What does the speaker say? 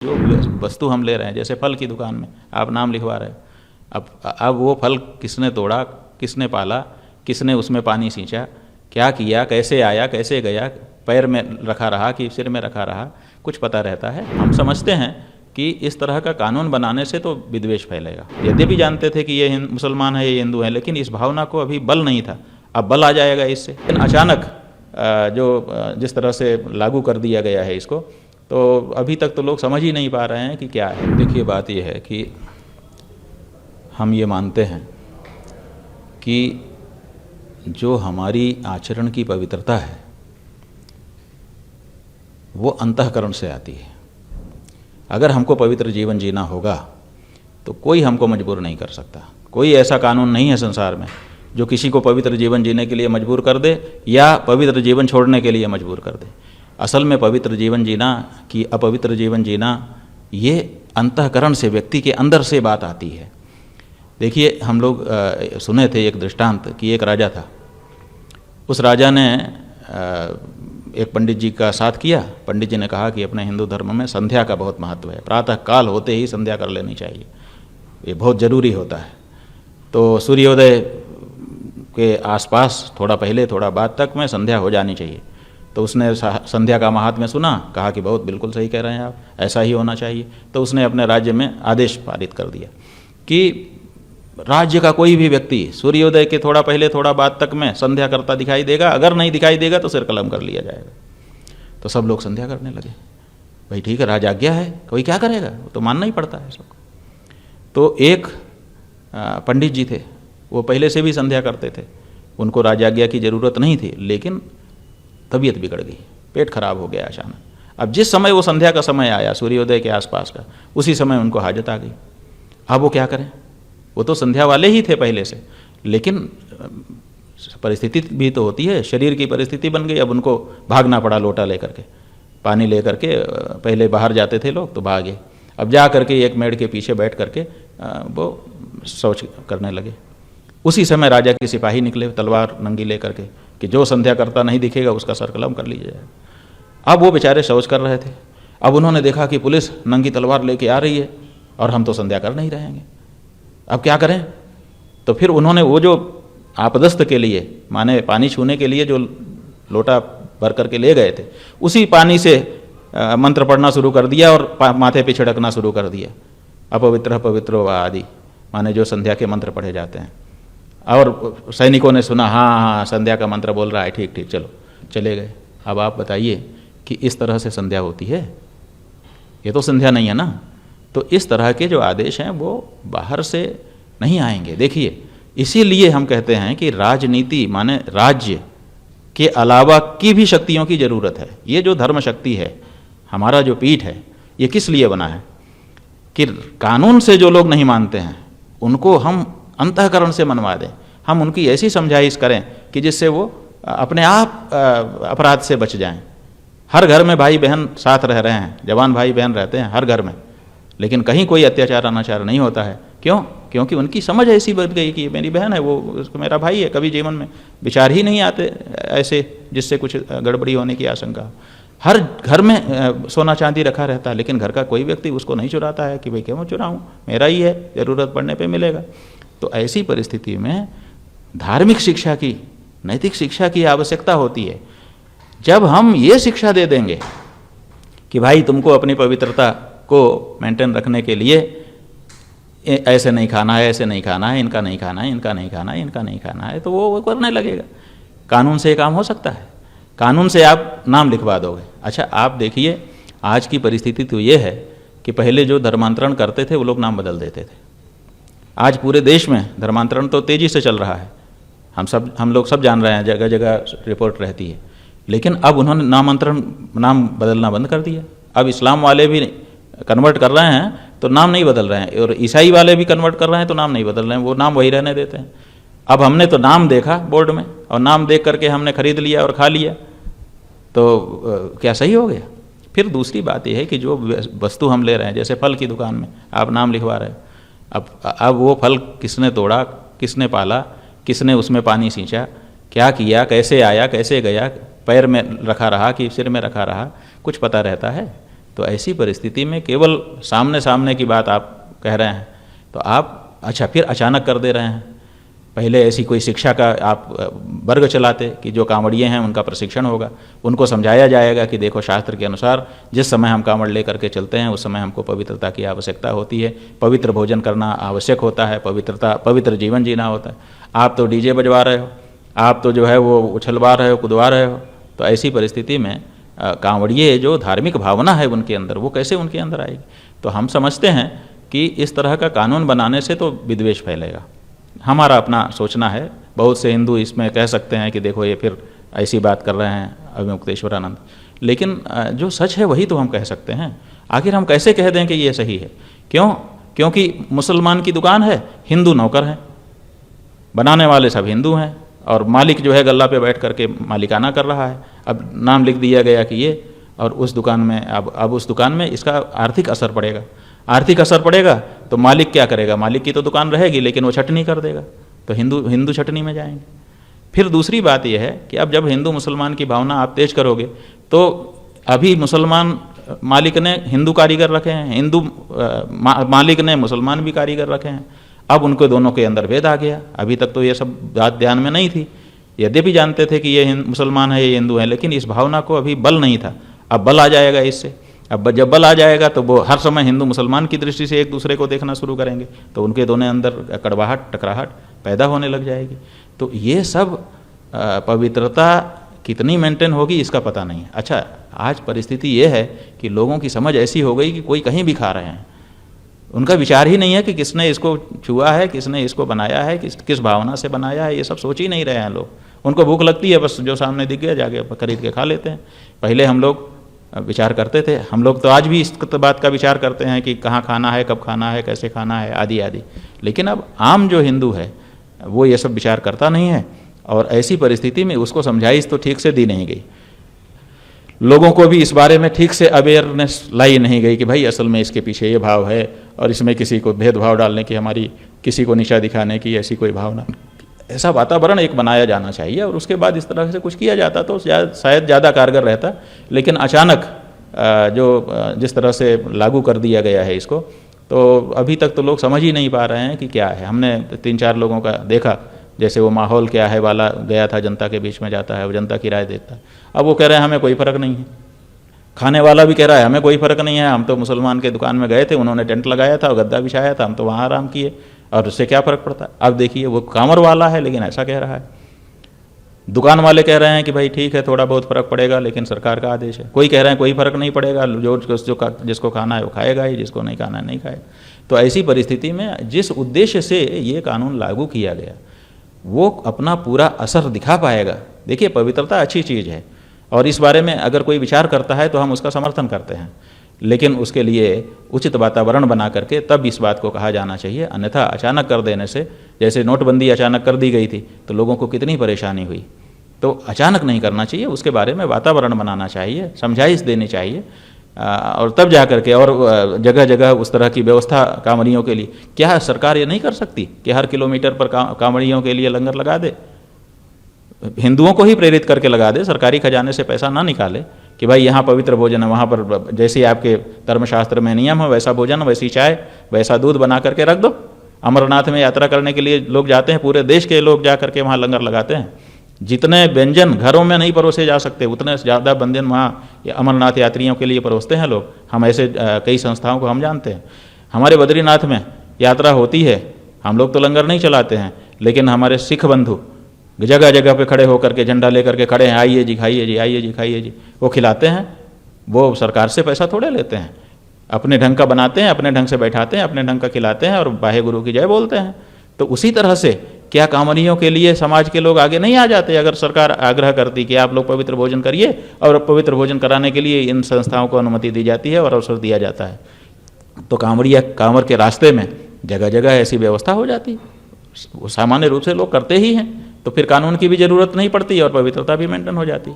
जो वस्तु हम ले रहे हैं, जैसे फल की दुकान में आप नाम लिखवा रहे हो, अब वो फल किसने तोड़ा, किसने पाला, किसने उसमें पानी सींचा, क्या किया, कैसे आया, कैसे गया, पैर में रखा रहा कि सिर में रखा रहा, कुछ पता रहता है। हम समझते हैं कि इस तरह का कानून बनाने से तो विद्वेष फैलेगा। यद्यपि जानते थे कि ये मुसलमान है, ये हिंदू है, लेकिन इस भावना को अभी बल नहीं था, अब बल आ जाएगा इससे। लेकिन अचानक जिस तरह से लागू कर दिया गया है इसको, तो अभी तक तो लोग समझ ही नहीं पा रहे हैं कि क्या है। देखिए, बात यह है कि हम ये मानते हैं कि जो हमारी आचरण की पवित्रता है वो अंतःकरण से आती है। अगर हमको पवित्र जीवन जीना होगा तो कोई हमको मजबूर नहीं कर सकता। कोई ऐसा कानून नहीं है संसार में जो किसी को पवित्र जीवन जीने के लिए मजबूर कर दे या पवित्र जीवन छोड़ने के लिए मजबूर कर दे। असल में पवित्र जीवन जीना कि अपवित्र जीवन जीना, ये अंतःकरण से, व्यक्ति के अंदर से बात आती है। देखिए, हम लोग सुने थे एक दृष्टांत कि एक राजा था। उस राजा ने एक पंडित जी का साथ किया। पंडित जी ने कहा कि अपने हिंदू धर्म में संध्या का बहुत महत्व है, प्रातः काल होते ही संध्या कर लेनी चाहिए, ये बहुत ज़रूरी होता है। तो सूर्योदय के आसपास थोड़ा पहले थोड़ा बाद तक में संध्या हो जानी चाहिए। तो उसने संध्या का महात्म्य सुना, कहा कि बहुत बिल्कुल सही कह रहे हैं आप, ऐसा ही होना चाहिए। तो उसने अपने राज्य में आदेश पारित कर दिया कि राज्य का कोई भी व्यक्ति सूर्योदय के थोड़ा पहले थोड़ा बाद तक में संध्या करता दिखाई देगा, अगर नहीं दिखाई देगा तो सिर कलम कर लिया जाएगा। तो सब लोग संध्या करने लगे। भाई ठीक है, राज आज्ञा है, कोई क्या करेगा, वो तो मानना ही पड़ता है सबको। तो एक पंडित जी थे, वो पहले से भी संध्या करते थे, उनको राजाज्ञा की ज़रूरत नहीं थी, लेकिन तबीयत बिगड़ गई, पेट खराब हो गया अचानक। अब जिस समय वो संध्या का समय आया, सूर्योदय के आसपास का, उसी समय उनको हाजत आ गई। अब वो क्या करें, वो तो संध्या वाले ही थे पहले से, लेकिन परिस्थिति भी तो होती है, शरीर की परिस्थिति बन गई। अब उनको भागना पड़ा लोटा लेकर के, पानी लेकर के। पहले बाहर जाते थे लोग तो भागे, अब जा करके एक मेड़ के पीछे बैठ करके वो शौच करने लगे। उसी समय राजा के सिपाही निकले तलवार नंगी लेकर के कि जो संध्या करता नहीं दिखेगा उसका सर कलम कर लीजिए। अब वो बेचारे शौच कर रहे थे। अब उन्होंने देखा कि पुलिस नंगी तलवार लेके आ रही है और हम तो संध्या कर नहीं रहेंगे, अब क्या करें। तो फिर उन्होंने वो जो आपदस्थ के लिए, माने पानी छूने के लिए जो लोटा भर करके ले गए थे, उसी पानी से मंत्र पढ़ना शुरू कर दिया और माथे पे छिड़कना शुरू कर दिया। अपवित्र पवित्रो वा आदि, माने जो संध्या के मंत्र पढ़े जाते हैं। और सैनिकों ने सुना, हाँ संध्या का मंत्र बोल रहा है, ठीक ठीक, चलो, चले गए। अब आप बताइए कि इस तरह से संध्या होती है? ये तो संध्या नहीं है ना। तो इस तरह के जो आदेश हैं वो बाहर से नहीं आएंगे। देखिए, इसीलिए हम कहते हैं कि राजनीति माने राज्य के अलावा की भी शक्तियों की ज़रूरत है। ये जो धर्म शक्ति है, हमारा जो पीठ है, ये किस लिए बना है कि कानून से जो लोग नहीं मानते हैं उनको हम अंतःकरण से मनवा दें। हम उनकी ऐसी समझाइश करें कि जिससे वो अपने आप अपराध से बच जाएं। हर घर में भाई बहन साथ रह रहे हैं, जवान भाई बहन रहते हैं हर घर में, लेकिन कहीं कोई अत्याचार अनाचार नहीं होता है। क्यों? क्योंकि उनकी समझ ऐसी बन गई कि मेरी बहन है, वो उसको मेरा भाई है। कभी जीवन में विचार ही नहीं आते ऐसे जिससे कुछ गड़बड़ी होने की आशंका। हर घर में सोना चांदी रखा रहता है, लेकिन घर का कोई व्यक्ति उसको नहीं चुराता है कि भाई क्यों चुराऊँ, मेरा ही है, ज़रूरत पड़ने पर मिलेगा। तो ऐसी परिस्थिति में धार्मिक शिक्षा की, नैतिक शिक्षा की आवश्यकता होती है। जब हम ये शिक्षा दे देंगे कि भाई तुमको अपनी पवित्रता को मेंटेन रखने के लिए ऐसे नहीं खाना है, ऐसे नहीं खाना है, इनका नहीं खाना है, इनका नहीं खाना है, इनका नहीं खाना है, तो वो करने लगेगा। कानून से काम हो सकता है, कानून से आप नाम लिखवा दोगे। अच्छा, आप देखिए, आज की परिस्थिति तो ये है कि पहले जो धर्मांतरण करते थे वो लोग नाम बदल देते थे। आज पूरे देश में धर्मांतरण तो तेज़ी से चल रहा है, हम लोग सब जान रहे हैं, जगह जगह रिपोर्ट रहती है। लेकिन अब उन्होंने नाम बदलना बंद कर दिया। अब इस्लाम वाले भी कन्वर्ट कर रहे हैं तो नाम नहीं बदल रहे हैं, और ईसाई वाले भी कन्वर्ट कर रहे हैं तो नाम नहीं बदल रहे हैं, वो नाम वही रहने देते हैं। अब हमने तो नाम देखा बोर्ड में और नाम देख करके हमने खरीद लिया और खा लिया, तो क्या सही हो गया? फिर दूसरी बात यह है कि जो वस्तु हम ले रहे हैं, जैसे फल की दुकान में आप नाम लिखवा रहे हो, अब वो फल किसने तोड़ा, किसने पाला, किसने उसमें पानी सींचा, क्या किया, कैसे आया, कैसे गया, पैर में रखा रहा कि सिर में रखा रहा, कुछ पता रहता है? तो ऐसी परिस्थिति में केवल सामने सामने की बात आप कह रहे हैं तो आप अच्छा फिर अचानक कर दे रहे हैं। पहले ऐसी कोई शिक्षा का आप वर्ग चलाते कि जो कांवड़िए हैं उनका प्रशिक्षण होगा, उनको समझाया जाएगा कि देखो शास्त्र के अनुसार जिस समय हम कांवड़ लेकर के चलते हैं उस समय हमको पवित्रता की आवश्यकता होती है, पवित्र भोजन करना आवश्यक होता है, पवित्र जीवन जीना होता है। आप तो डीजे बजवा रहे हो, आप तो जो है वो उछलवा रहे हो, कूदवा रहे हो। तो ऐसी परिस्थिति में कांवड़िए जो धार्मिक भावना है उनके अंदर, वो कैसे उनके अंदर आएगी? तो हम समझते हैं कि इस तरह का कानून बनाने से तो विद्वेष फैलेगा। हमारा अपना सोचना है। बहुत से हिंदू इसमें कह सकते हैं कि देखो ये फिर ऐसी बात कर रहे हैं अभिमुक्तेश्वरानंद, लेकिन जो सच है वही तो हम कह सकते हैं। आखिर हम कैसे कह दें कि ये सही है? क्यों? क्योंकि मुसलमान की दुकान है, हिंदू नौकर हैं, बनाने वाले सब हिंदू हैं और मालिक जो है गल्ला पे बैठ करके मालिकाना कर रहा है। अब नाम लिख दिया गया कि ये, और उस दुकान में अब उस दुकान में इसका आर्थिक असर पड़ेगा। आर्थिक असर पड़ेगा तो मालिक क्या करेगा? मालिक की तो दुकान रहेगी लेकिन वो छटनी कर देगा, तो हिंदू छटनी में जाएंगे। फिर दूसरी बात यह है कि अब जब हिंदू मुसलमान की भावना आप तेज करोगे तो अभी मुसलमान मालिक ने हिंदू कारीगर रखे हैं, हिंदू मालिक ने मुसलमान भी कारीगर रखे हैं। अब उनको दोनों के अंदर भेद आ गया। अभी तक तो ये सब बात ध्यान में नहीं थी, यद्यपि जानते थे कि ये मुसलमान है ये हिंदू है, लेकिन इस भावना को अभी बल नहीं था। अब बल आ जाएगा इससे। अब जब बल आ जाएगा तो वो हर समय हिंदू मुसलमान की दृष्टि से एक दूसरे को देखना शुरू करेंगे, तो उनके दोनों अंदर कड़वाहट टकराहट पैदा होने लग जाएगी। तो ये सब पवित्रता कितनी मेंटेन होगी इसका पता नहीं है। अच्छा, आज परिस्थिति ये है कि लोगों की समझ ऐसी हो गई कि कोई कहीं भी खा रहे हैं, उनका विचार ही नहीं है कि किसने इसको छुआ है, किसने इसको बनाया है, किस भावना से बनाया है, ये सब सोच ही नहीं रहे हैं लोग। उनको भूख लगती है, बस जो सामने दिख गया जाके खरीद के खा लेते हैं। पहले हम लोग विचार करते थे, हम लोग तो आज भी इस बात का विचार करते हैं कि कहाँ खाना है, कब खाना है, कैसे खाना है, आदि आदि। लेकिन अब आम जो हिंदू है वो ये सब विचार करता नहीं है, और ऐसी परिस्थिति में उसको समझाइश तो ठीक से दी नहीं गई। लोगों को भी इस बारे में ठीक से अवेयरनेस लाई नहीं गई कि भाई असल में इसके पीछे ये भाव है, और इसमें किसी को भेदभाव डालने की, हमारी किसी को नीचा दिखाने की ऐसी कोई भावना। ऐसा वातावरण एक बनाया जाना चाहिए, और उसके बाद इस तरह से कुछ किया जाता तो शायद ज़्यादा कारगर रहता। लेकिन अचानक जिस तरह से लागू कर दिया गया है इसको, तो अभी तक तो लोग समझ ही नहीं पा रहे हैं कि क्या है। हमने 3-4 लोगों का देखा, जैसे वो माहौल क्या है वाला गया था, जनता के बीच में जाता है, वो जनता की राय देता है। अब वो कह रहे हैं हमें कोई फ़र्क नहीं है, खाने वाला भी कह रहा है हमें कोई फ़र्क नहीं है, हम तो मुसलमान के दुकान में गए थे, उन्होंने टेंट लगाया था और गद्दा बिछाया था, हम तो वहाँ आराम किए, और उससे क्या फ़र्क पड़ता है। अब देखिए वो कांवर वाला है लेकिन ऐसा कह रहा है। दुकान वाले कह रहे हैं कि भाई ठीक है थोड़ा बहुत फ़र्क पड़ेगा, लेकिन सरकार का आदेश है। कोई कह रहे हैं कोई फ़र्क नहीं पड़ेगा, जिसको खाना है वो खाएगा ही, जिसको नहीं खाना है नहीं खाएगा। तो ऐसी परिस्थिति में जिस उद्देश्य से ये कानून लागू किया गया वो अपना पूरा असर दिखा पाएगा। देखिए, पवित्रता अच्छी चीज़ है, और इस बारे में अगर कोई विचार करता है तो हम उसका समर्थन करते हैं, लेकिन उसके लिए उचित वातावरण बना करके तब इस बात को कहा जाना चाहिए। अन्यथा अचानक कर देने से, जैसे नोटबंदी अचानक कर दी गई थी तो लोगों को कितनी परेशानी हुई, तो अचानक नहीं करना चाहिए, उसके बारे में वातावरण बनाना चाहिए, समझाइश देनी चाहिए, और तब जा करके, और जगह जगह उस तरह की व्यवस्था कांवड़ियों के लिए। क्या सरकार ये नहीं कर सकती कि हर किलोमीटर पर कांवड़ियों के लिए लंगर लगा दे, हिंदुओं को ही प्रेरित करके लगा दे, सरकारी खजाने से पैसा ना निकाले कि भाई यहाँ पवित्र भोजन है, वहाँ पर जैसे आपके धर्मशास्त्र में नियम है वैसा भोजन, वैसी चाय, वैसा दूध बना करके रख दो। अमरनाथ में यात्रा करने के लिए लोग जाते हैं, पूरे देश के लोग जा करके वहाँ लंगर लगाते हैं। जितने व्यंजन घरों में नहीं परोसे जा सकते उतने ज़्यादा व्यंजन वहाँ अमरनाथ यात्रियों के लिए परोसते हैं लोग। हम ऐसे कई संस्थाओं को हम जानते हैं। हमारे बद्रीनाथ में यात्रा होती है, हम लोग तो लंगर नहीं चलाते हैं, लेकिन हमारे सिख बंधु जगह जगह पे खड़े होकर के झंडा लेकर के खड़े हैं, आइए जी खाइए जी, आइए जी खाइए जी। वो खिलाते हैं, वो सरकार से पैसा थोड़े लेते हैं, अपने ढंग का बनाते हैं, अपने ढंग से बैठाते हैं, अपने ढंग का खिलाते हैं और वाहे गुरु की जय बोलते हैं। तो उसी तरह से क्या कांवड़ियों के लिए समाज के लोग आगे नहीं आ जाते अगर सरकार आग्रह करती कि आप लोग पवित्र भोजन करिए, और पवित्र भोजन कराने के लिए इन संस्थाओं को अनुमति दी जाती है और अवसर दिया जाता है। तो कांवड़ के रास्ते में जगह जगह ऐसी व्यवस्था हो जाती, वो सामान्य रूप से लोग करते ही हैं, तो फिर कानून की भी ज़रूरत नहीं पड़ती और पवित्रता भी मेंटेन हो जाती।